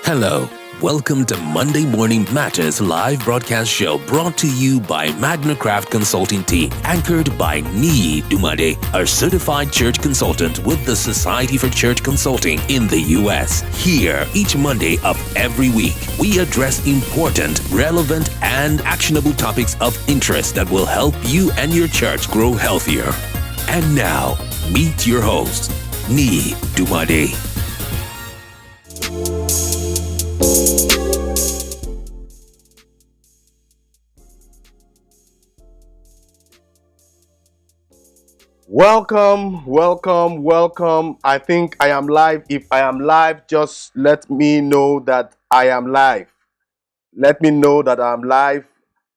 Hello, welcome to Monday Morning Matters live broadcast show brought to you by Magnicraft Consulting Team, anchored by Niyi, a certified church consultant with the Society for Church Consulting in the U.S. Here, each Monday of every week, we address important, relevant, and actionable topics of interest that will help you and your church grow healthier. And now, meet your host, Niyi. Welcome. I think I am live. If I am live, just let me know that I am live. Let me know that I'm live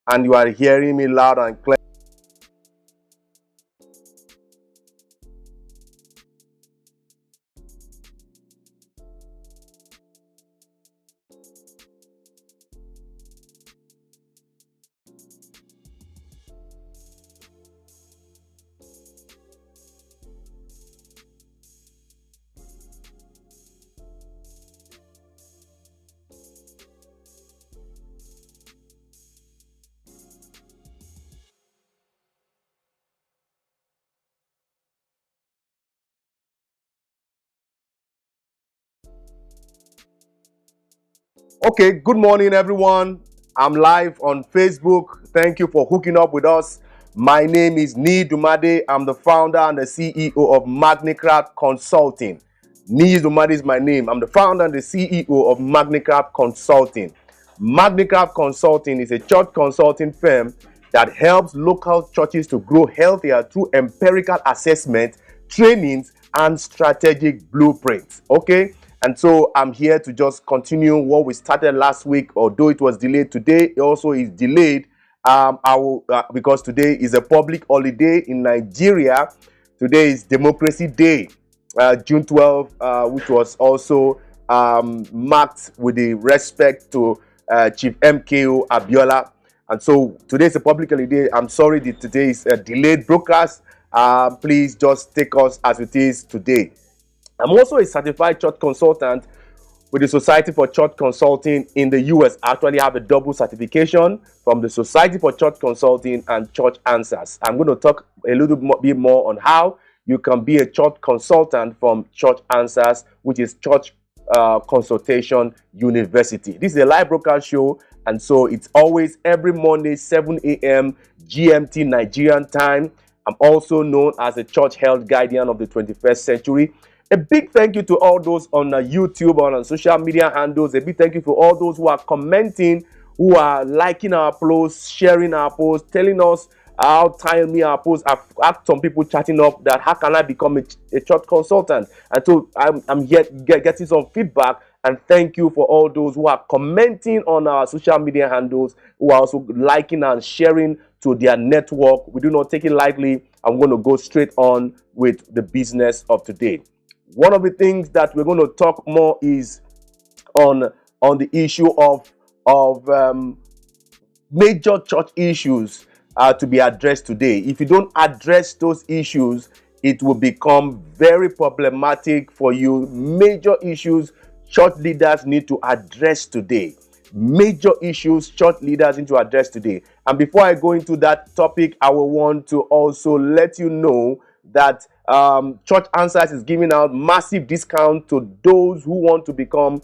and you are hearing me loud and clear. Okay, good morning, everyone. I'm live on Facebook. Thank you for hooking up with us. My name is Niyi. I'm the founder and the CEO of Magnicraft Consulting. Niyi is my name. I'm the founder and the CEO of Magnicraft Consulting. Magnicraft Consulting is a church consulting firm that helps local churches to grow healthier through empirical assessment, trainings, and strategic blueprints. Okay? And so I'm here to just continue what we started last week, although it was delayed. Today also is delayed because today is a public holiday in Nigeria. Today is Democracy Day, June 12th, which was also marked with the respect to Chief MKO Abiola. And so today is a public holiday. I'm sorry that today is a delayed broadcast. Please just take us as it is today. I'm also a certified church consultant with the Society for Church Consulting in the US. I actually have a double certification from the Society for Church Consulting and Church Answers. I'm going to talk a little bit more on how you can be a church consultant from Church Answers, which is Church Consultation University. This is a live broadcast show, and so it's always every Monday, 7 a.m. GMT Nigerian time. I'm also known as a church health guardian of the 21st century. A big thank you to all those on YouTube, on social media handles. A big thank you to all those who are commenting, who are liking our posts, sharing our posts, telling us how timely our posts. I've had some people chatting up that how can I become a church consultant? And so I'm here getting some feedback. And thank you for all those who are commenting on our social media handles, who are also liking and sharing to their network. We do not take it lightly. I'm going to go straight on with the business of today. One of the things that we're going to talk more is on the issue of major church issues to be addressed today. If you don't address those issues, it will become very problematic for you. Major issues church leaders need to address today. Major issues church leaders need to address today. And before I go into that topic, I will want to also let you know that Church Answers is giving out massive discount to those who want to become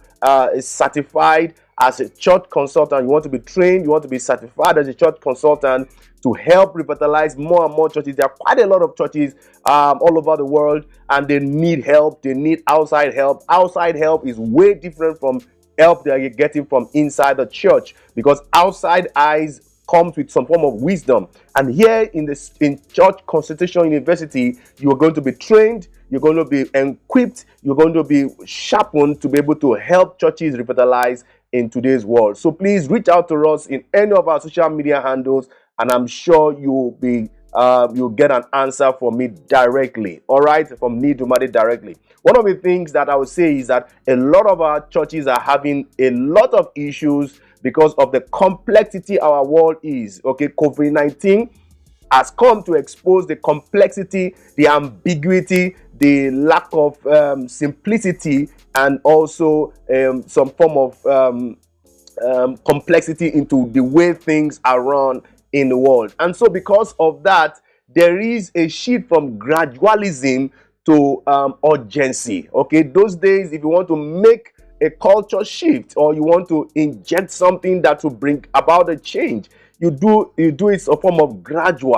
certified as a church consultant. You want to be trained, you want to be certified as a church consultant to help revitalize more and more churches. There are quite a lot of churches all over the world, and they need help. They need outside help. Outside help is way different from help that you're getting from inside the church, because outside eyes comes with some form of wisdom. And here in Church Constitution University, you are going to be trained, you're going to be equipped, you're going to be sharpened to be able to help churches revitalize in today's world. So please reach out to us in any of our social media handles, and I'm sure you'll get an answer from me directly. All right, from Niyi Dunmade directly. One of the things that I would say is that a lot of our churches are having a lot of issues because of the complexity our world is. Okay, COVID-19 has come to expose the complexity, the ambiguity, the lack of simplicity, and also some form of complexity into the way things are run in the world. And so because of that, there is a shift from gradualism to urgency. Okay, those days, if you want to make a culture shift or you want to inject something that will bring about a change, you do it a form of gradualism.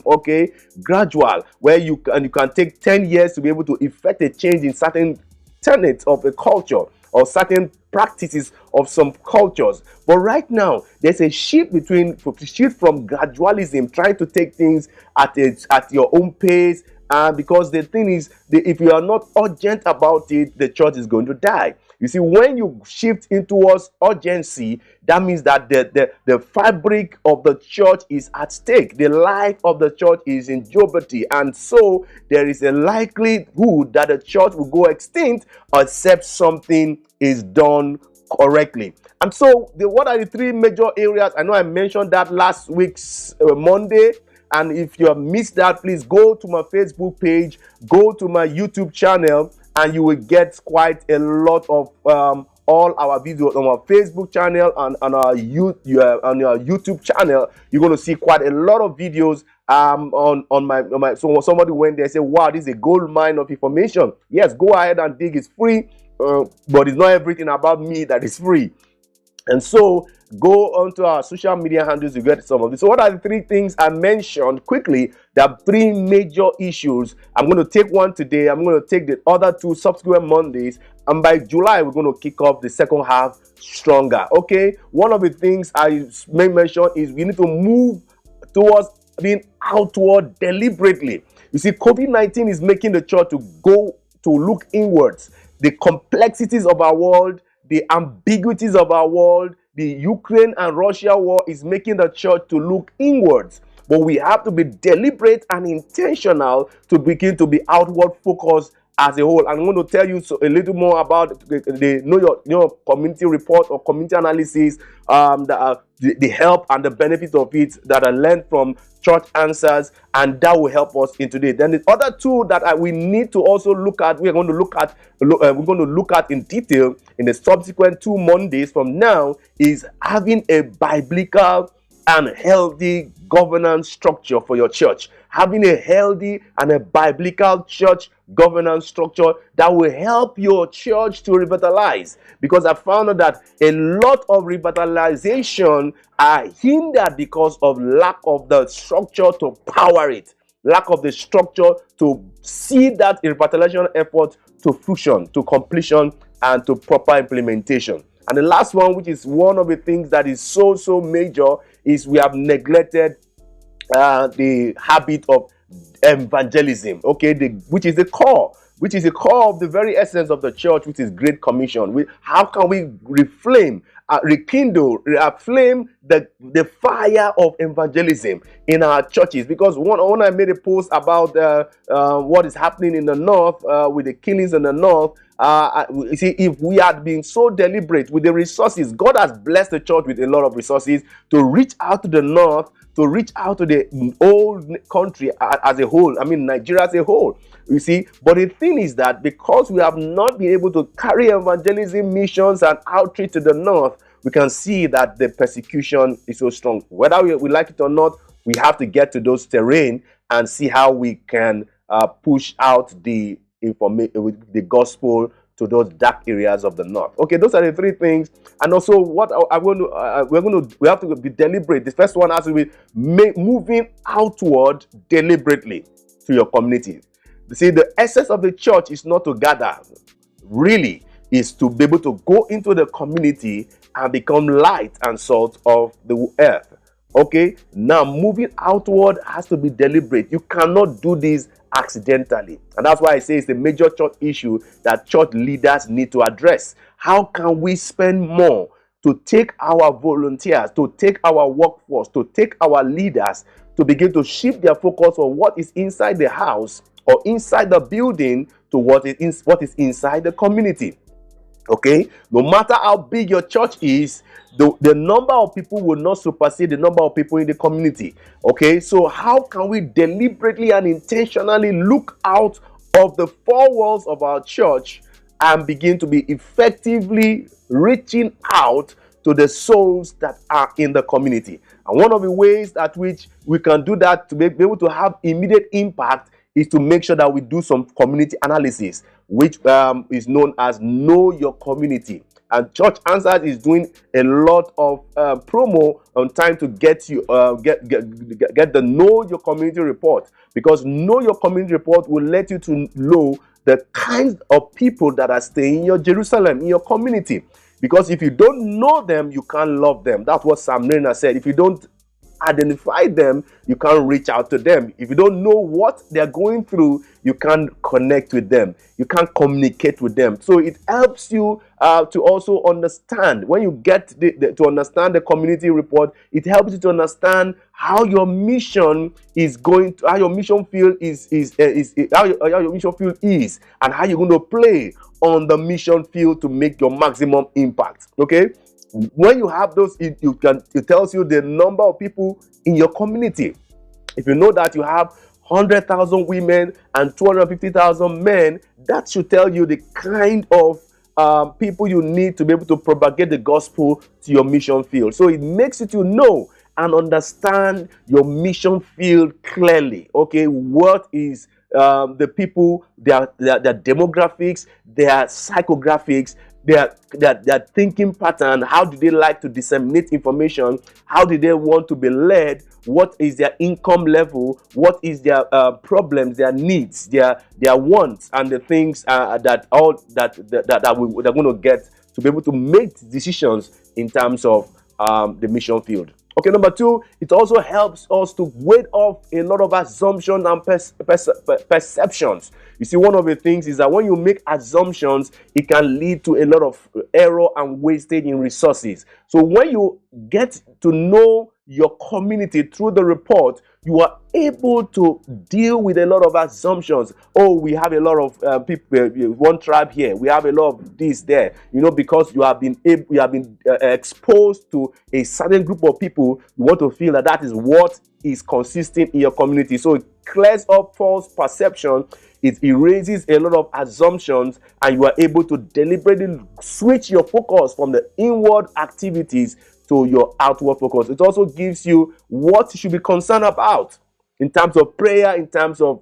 Okay, gradual, where you can take 10 years to be able to effect a change in certain tenets of a culture or certain practices of some cultures. But right now, there's a shift from gradualism, trying to take things at your own pace. Because the thing is, if you are not urgent about it, the church is going to die. You see, when you shift towards urgency, that means that the fabric of the church is at stake. The life of the church is in jeopardy. And so there is a likelihood that the church will go extinct except something is done correctly. And so what are the three major areas? I know I mentioned that last week's Monday. And if you have missed that, please go to my Facebook page, go to my YouTube channel, and you will get quite a lot of all our videos on our Facebook channel and on our YouTube channel. You're going to see quite a lot of videos on my. So somebody went there and said, "Wow, this is a gold mine of information." Yes, go ahead and dig. It's free, but it's not everything about me that is free. And so go onto our social media handles to get some of this. So what are the three things I mentioned quickly? There are three major issues. I'm going to take one today. I'm going to take the other two subsequent Mondays. And by July, we're going to kick off the second half stronger. Okay. One of the things I may mention is we need to move towards being outward deliberately. You see, COVID-19 is making the church to go to look inwards. The complexities of our world, the ambiguities of our world, the Ukraine and Russia war is making the church to look inwards. But we have to be deliberate and intentional to begin to be outward focused as a whole. I'm going to tell you a little more about the Know Your Community report or community analysis, the help and the benefits of it that I learned from Church Answers, and that will help us in today. Then the other two that we need to also look at, we're going to look at in detail in the subsequent 2 Mondays from now, is having a biblical and healthy governance structure for your church. Having a healthy and a biblical church governance structure that will help your church to revitalize. Because I found out that a lot of revitalization are hindered because of lack of the structure to power it. Lack of the structure to see that revitalization effort to fruition, to completion, and to proper implementation. And the last one, which is one of the things that is so major, is we have neglected the habit of evangelism. Okay, which is the core of the very essence of the church, which is Great Commission. How can we rekindle the fire of evangelism in our churches? Because when I made a post about what is happening in the north with the killings in the north, you see, if we had been so deliberate with the resources, God has blessed the church with a lot of resources to reach out to the north, to reach out to the whole country as a whole. I mean, Nigeria as a whole. You see, but the thing is that because we have not been able to carry evangelism missions and outreach to the north, we can see that the persecution is so strong. Whether we like it or not, we have to get to those terrain and see how we can push out the information, the gospel, to those dark areas of the north. Okay, those are the three things. And also, what I'm going to we have to be deliberate. The first one has to be moving outward deliberately to your community. You see, the essence of the church is not to gather, really, is to be able to go into the community and become light and salt of the earth. Okay, now moving outward has to be deliberate. You cannot do this accidentally, and that's why I say it's a major church issue that church leaders need to address. How can we spend more to take our volunteers, to take our workforce, to take our leaders to begin to shift their focus on what is inside the house or inside the building to what is inside the community? Okay, no matter how big your church is, the number of people will not supersede the number of people in the community. Okay, so how can we deliberately and intentionally look out of the four walls of our church and begin to be effectively reaching out to the souls that are in the community? And one of the ways that which we can do that to be able to have immediate impact is to make sure that we do some community analysis, which is known as Know Your Community. And Church Answers is doing a lot of promo on time to get you get the Know Your Community report, because Know Your Community report will let you to know the kinds of people that are staying in your Jerusalem, in your community. Because if you don't know them, you can't love them. That's what Sam Rena said. If you don't identify them, you can't reach out to them. If you don't know what they're going through, you can't connect with them. You can't communicate with them. So it helps you to also understand. When you get to understand the community report, it helps you to understand how your mission is going to, how your mission field how your mission field is, and how you're going to play on the mission field to make your maximum impact. Okay. When you have those, it tells you the number of people in your community. If you know that you have 100,000 women and 250,000 men, that should tell you the kind of people you need to be able to propagate the gospel to your mission field. So it makes you to know and understand your mission field clearly. Okay, what is the people, their demographics, their psychographics, their thinking pattern, how do they like to disseminate information, how do they want to be led, what is their income level, what is their problems, their needs, their wants, and the things that they're going to get to be able to make decisions in terms of the mission field. Okay, number two, it also helps us to ward off a lot of assumptions and perceptions. You see, one of the things is that when you make assumptions, it can lead to a lot of error and wastage in resources. So when you get to know your community through the report, you are able to deal with a lot of assumptions. Oh, we have a lot of people, one tribe here. We have a lot of this there. You know, because you have been exposed to a certain group of people, you want to feel that is what is consistent in your community. So it clears up false perception. It erases a lot of assumptions, and you are able to deliberately switch your focus from the inward activities to your outward focus. It also gives you what you should be concerned about in terms of prayer, in terms of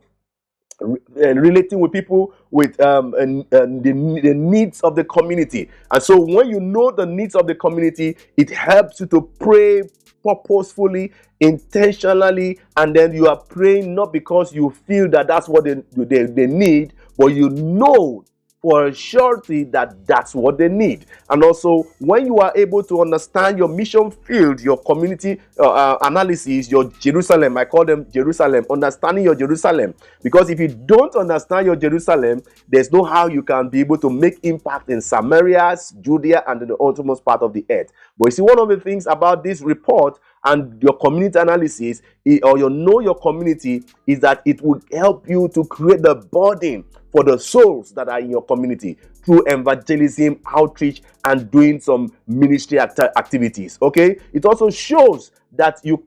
relating with people, with the needs of the community. And so when you know the needs of the community, it helps you to pray purposefully, intentionally, and then you are praying not because you feel that that's what they need, but you know for a surety that that's what they need. And also, when you are able to understand your mission field, your community analysis, your Jerusalem, I call them Jerusalem, understanding your Jerusalem. Because if you don't understand your Jerusalem, there's no how you can be able to make impact in Samaria, Judea, and the uttermost part of the earth. But you see, one of the things about this report and your community analysis, or your know your community, is that it would help you to create the burden for the souls that are in your community through evangelism, outreach, and doing some ministry activities. Okay, it also shows that you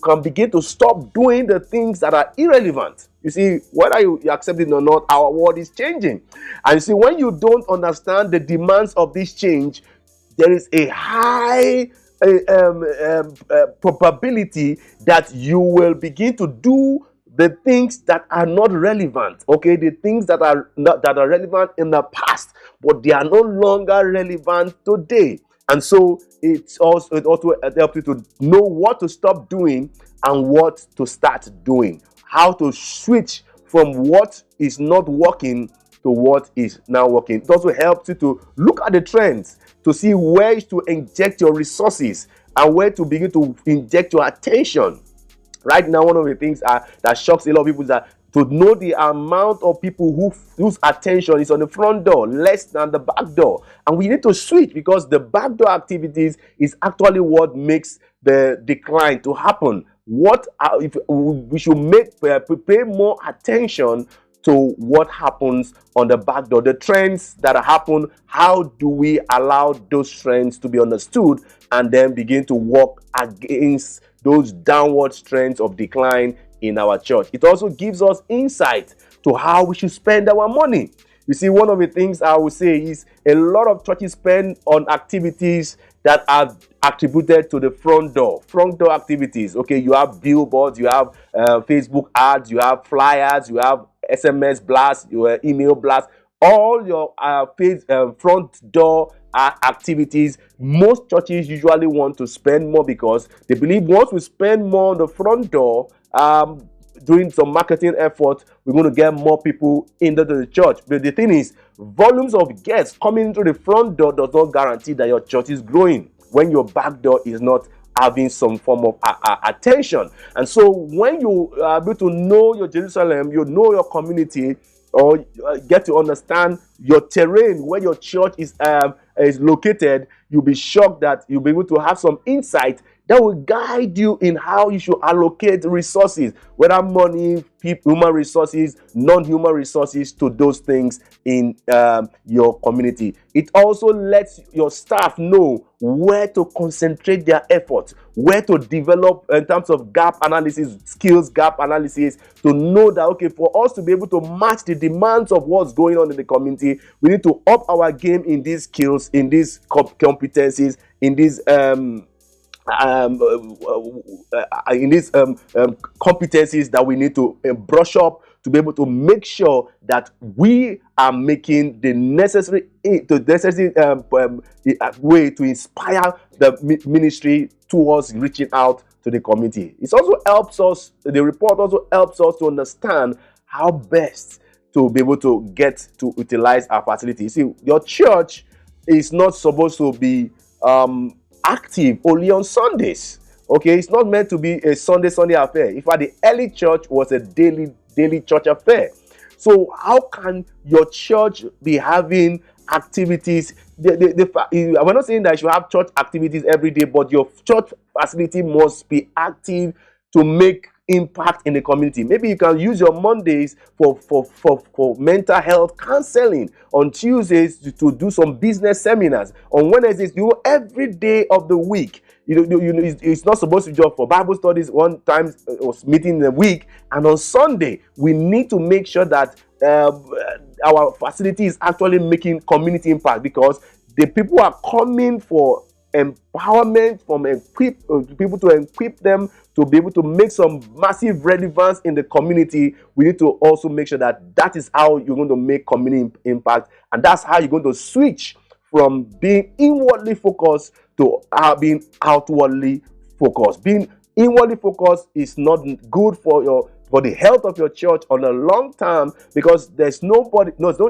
can begin to stop doing the things that are irrelevant. You see, whether you accept it or not, our world is changing, and you see, when you don't understand the demands of this change, there is a high probability that you will begin to do the things that are not relevant, okay, the things that are relevant in the past, but they are no longer relevant today. And so it also helps you to know what to stop doing and what to start doing, how to switch from what is not working to what is now working. It also helps you to look at the trends to see where to inject your resources and where to begin to inject your attention. Right now, one of the things that shocks a lot of people is that to know the amount of people whose attention is on the front door less than the back door. And we need to switch, because the back door activities is actually what makes the decline to happen. If we should pay more attention to what happens on the back door, the trends that happen. How do we allow those trends to be understood and then begin to work against those downward trends of decline in our church? It also gives us insight to how we should spend our money. You see, one of the things I would say is a lot of churches spend on activities that are attributed to the front door activities. Okay, you have billboards, you have Facebook ads, you have flyers, you have SMS blasts, your email blasts, all your front door activities. Most churches usually want to spend more because they believe once we spend more on the front door, doing some marketing effort, we're going to get more people into the church. But the thing is, volumes of guests coming into the front door does not guarantee that your church is growing when your back door is not having some form of attention. And so when you are able to know your Jerusalem, you know your community, or get to understand your terrain, where your church is located, you'll be shocked that you'll be able to have some insight that will guide you in how you should allocate resources, whether money, human resources, non-human resources, to those things in your community. It also lets your staff know where to concentrate their efforts, where to develop in terms of gap analysis, skills gap analysis, to know that, okay, for us to be able to match the demands of what's going on in the community, we need to up our game in these skills, in these competencies, in these competencies that we need to brush up to be able to make sure that we are making the necessary way to inspire the ministry towards reaching out to the community. It also helps us, the report also helps us to understand how best to be able to get to utilize our facilities. See, your church is not supposed to be active only on Sundays. Okay, it's not meant to be a Sunday affair. In fact, the early church was a daily church affair. So how can your church be having activities? We're not saying that you should have church activities every day, but your church facility must be active to make impact in the community. Maybe you can use your Mondays for mental health counseling, on Tuesdays to do some business seminars, on Wednesdays every day of the week. It's not supposed to be just for Bible studies one time or meeting in a week. And on Sunday, we need to make sure that our facility is actually making community impact, because the people are coming for empowerment, from people to equip them to be able to make some massive relevance in the community. We need to also make sure that is how you're going to make community impact, and that's how you're going to switch from being inwardly focused to being outwardly focused. Being inwardly focused is not good for the health of your church on a long term, because there's no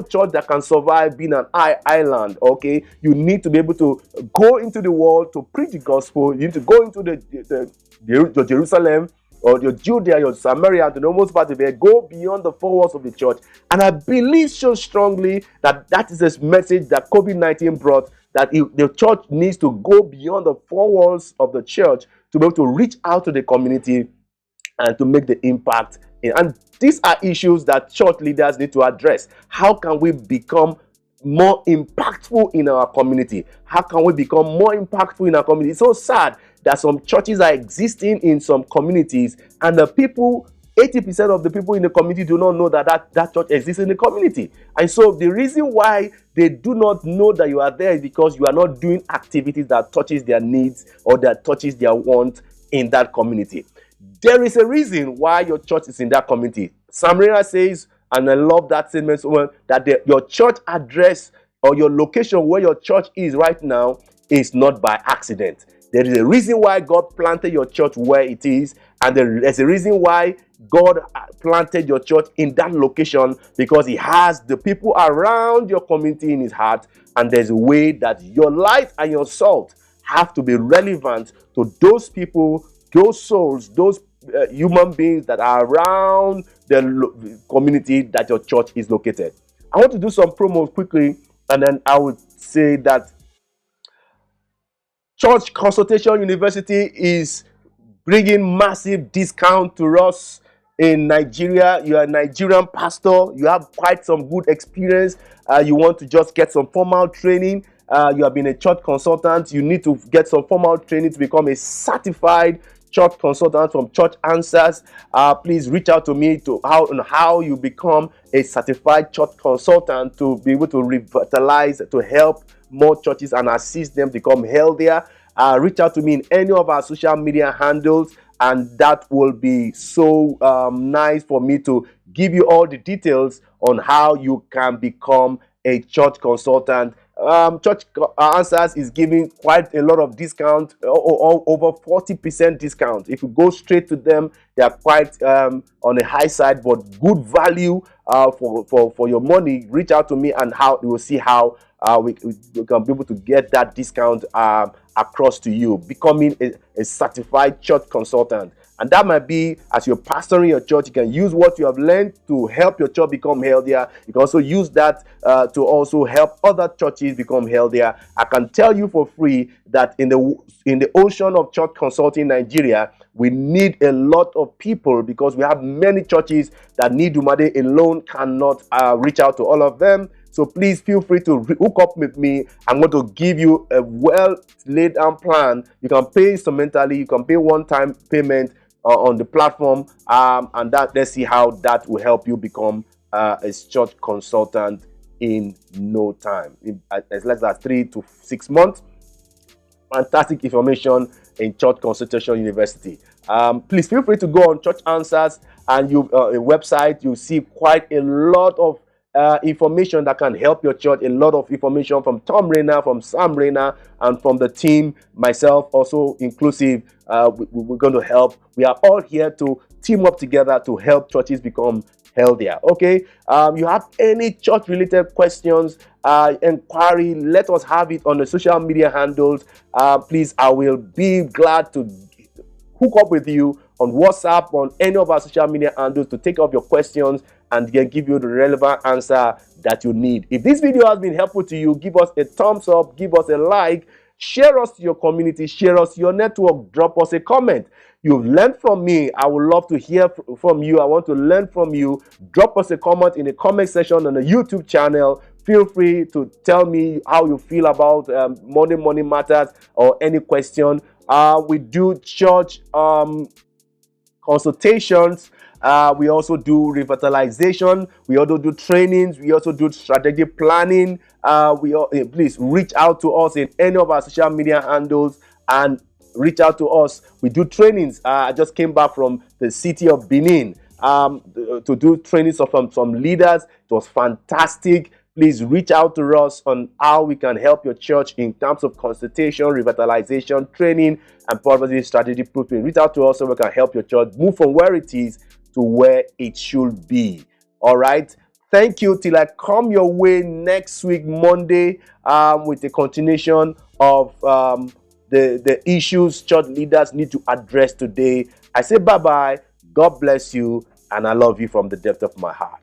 church that can survive being an island. Okay, you need to be able to go into the world to preach the gospel. You need to go into the Jerusalem, or your Judea, your Samaria, to the most part of it, go beyond the four walls of the church. And I believe so strongly that is this message that COVID-19 brought, that the church needs to go beyond the four walls of the church to be able to reach out to the community and to make the impact. And these are issues that church leaders need to address. How can we become more impactful in our community? How can we become more impactful in our community? It's so sad that some churches are existing in some communities, and the people, 80% of the people in the community do not know that church exists in the community. And so the reason why they do not know that you are there is because you are not doing activities that touches their needs or that touches their want in that community. There is a reason why your church is in that community. Samrina says, and I love that statement so well, that your church address or your location where your church is right now is not by accident. There is a reason why God planted your church where it is, and there's a reason why God planted your church in that location, because He has the people around your community in His heart, and there's a way that your light and your salt have to be relevant to those people, those souls, those human beings that are around the community that your church is located. I want to do some promos quickly, and then I would say that Church Consultation University is bringing massive discount to us in Nigeria. You are a Nigerian pastor, you have quite some good experience, you want to just get some formal training, you have been a church consultant, you need to get some formal training to become a certified church consultant from Church Answers. Please reach out to me to how you become a certified church consultant to be able to revitalize, to help more churches and assist them become healthier. Reach out to me in any of our social media handles, and that will be so nice for me to give you all the details on how you can become a church consultant. Church Answers is giving quite a lot of discount, over 40% discount. If you go straight to them, they are quite on the high side, but good value for your money. Reach out to me, and you will see how we can be able to get that discount across to you, becoming a certified church consultant. And that might be, as you're pastoring your church, you can use what you have learned to help your church become healthier. You can also use that to also help other churches become healthier. I can tell you for free that in the ocean of church consulting in Nigeria, we need a lot of people, because we have many churches that Dunmade alone cannot reach out to all of them. So please feel free to hook up with me. I'm going to give you a well laid down plan. You can pay instrumentally, you can pay one-time payment on the platform, and let's see how that will help you become a church consultant in no time, as less as 3 to 6 months. Fantastic information in Church Consultation University. Please feel free to go on Church Answers and a website. You see quite a lot of information that can help your church. A lot of information from Tom Rayner, from Sam Rayner, and from the team, myself also inclusive. We're going to help. We are all here to team up together to help churches become healthier. Okay, you have any church related questions, inquiry, let us have it on the social media handles. Please, I will be glad to hook up with you on WhatsApp, on any of our social media handles, to take up your questions and then give you the relevant answer that you need. If this video has been helpful to you, give us a thumbs up, give us a like, share us to your community, share us to your network, drop us a comment. You've learned from me. I would love to hear from you. I want to learn from you. Drop us a comment in the comment section on the YouTube channel. Feel free to tell me how you feel about Monday Morning Matters, or any question. We do church consultations. We also do revitalization. We also do trainings. We also do strategic planning. Please reach out to us in any of our social media handles and reach out to us. We do trainings. I just came back from the city of Benin to do trainings from some leaders. It was fantastic. Please reach out to us on how we can help your church in terms of consultation, revitalization, training, and probably strategic blueprint. Reach out to us so we can help your church move from where it is to where it should be. All right. Thank you. Till I come your way next week, Monday, with the continuation of the issues church leaders need to address today. I say bye-bye. God bless you. And I love you from the depth of my heart.